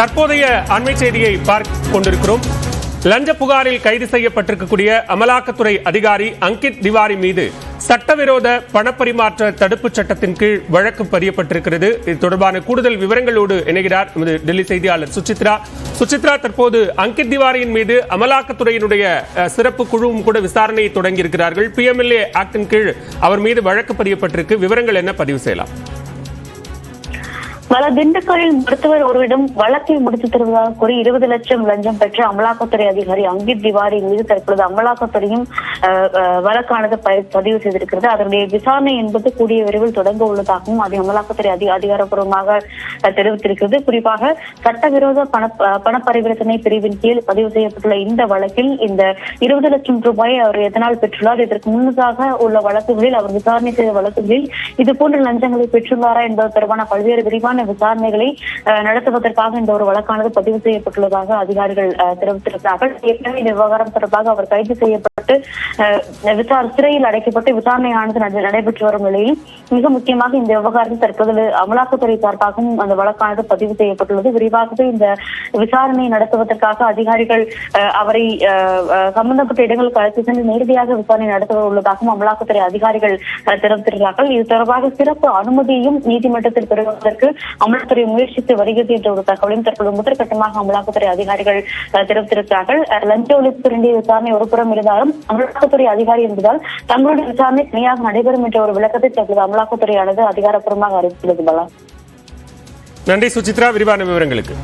தற்போதைய அண்மை செய்தியை பார்த்துக் கொண்டிருக்கிறோம். லஞ்ச புகாரில் கைது செய்யப்பட்டிருக்கக்கூடிய அமலாக்கத்துறை அதிகாரி அங்கித் திவாரி மீது சட்டவிரோத பணப்பரிமாற்ற தடுப்புச் சட்டத்தின் கீழ் வழக்கு பதியப்பட்டிருக்கிறது. இது தொடர்பான கூடுதல் விவரங்களோடு இணைகிறார் டெல்லி செய்தியாளர் சுசித்ரா. சுசித்ரா, தற்போது அங்கித் திவாரியின் மீது அமலாக்கத்துறையினுடைய சிறப்பு குழுவும் கூட விசாரணையை தொடங்கியிருக்கிறார்கள். PMLA ஆக்டின் கீழ் அவர் மீது வழக்கு பதியப்பட்டிருக்கு. விவரங்கள் என்ன, பதிவு செய்யலாம்? பல திண்டுக்கல்லில் மருத்துவர் ஒருவரிடம் வழக்கை முடித்து தருவதாக கூறி 20 லட்சம் லஞ்சம் பெற்ற அமலாக்கத்துறை அதிகாரி அங்கித் திவாரி மீது தற்பொழுது அமலாக்கத்துறையும் வழக்கானது பதிவு செய்திருக்கிறது. அதனுடைய விசாரணை என்பது கூடிய விரைவில் தொடங்க உள்ளதாகவும் அதை அமலாக்கத்துறை அதிகாரப்பூர்வமாக தெரிவித்திருக்கிறது. குறிப்பாக சட்டவிரோத பண பரிவர்த்தனை பிரிவின் கீழ் பதிவு செய்யப்பட்டுள்ள இந்த வழக்கில் இந்த 20 லட்சம் ரூபாயை அவர் எதனால் பெற்றுள்ளார், இதற்கு முன்னதாக உள்ள வழக்குகளில் அவர் விசாரணை செய்த வழக்குகளில் இதுபோன்ற லஞ்சங்களை பெற்றுள்ளாரா என்பது தொடர்பான பல்வேறு விரிவான விசாரணைகளை நடத்துவதற்காக இந்த ஒரு வழக்கானது பதிவு செய்யப்பட்டுள்ளதாக அதிகாரிகள் தெரிவித்திருக்கிறார்கள். ஏற்கனவே இந்த விவகாரம் தொடர்பாக அவர் கைது செய்யப்பட்டு சிறையில் அடைக்கப்பட்டு விசாரணையானது நடைபெற்று வரும் நிலையில் மிக முக்கியமாக இந்த விவகாரத்தில் தற்போது அமலாக்கத்துறை சார்பாகவும் அந்த வழக்கானது பதிவு செய்யப்பட்டுள்ளது. விரிவாகவே இந்த விசாரணை நடத்துவதற்காக அதிகாரிகள் அவரை சம்பந்தப்பட்ட இடங்களுக்கு அழைத்து சென்று நேரடியாக விசாரணை நடத்த உள்ளதாகவும் அமலாக்கத்துறை அதிகாரிகள் தெரிவித்திருக்கிறார்கள். இது தொடர்பாக சிறப்பு அனுமதியையும் நீதிமன்றத்தில் பெறுவதற்கு அமலாக்கத்துறை முயற்சித்து வருகிறது என்ற ஒரு தகவலையும் தற்போது முதற்கட்டமாக அமலாக்கத்துறை அதிகாரிகள் தெரிவித்திருக்கிறார்கள். லஞ்ச ஒழிப்பு வேண்டிய விசாரணை ஒருபுறம் இருந்தாலும் அமலாக்கத்துறை அதிகாரி என்பதால் தங்களுடைய விசாரணை தனியாக நடைபெறும் என்ற ஒரு விளக்கத்தை தற்போது அமலாக்கத்துறையானது அதிகாரப்பூர்வமாக அறிவித்துள்ளது. நன்றி சுசித்ரா, விரிவான விவரங்களுக்கு.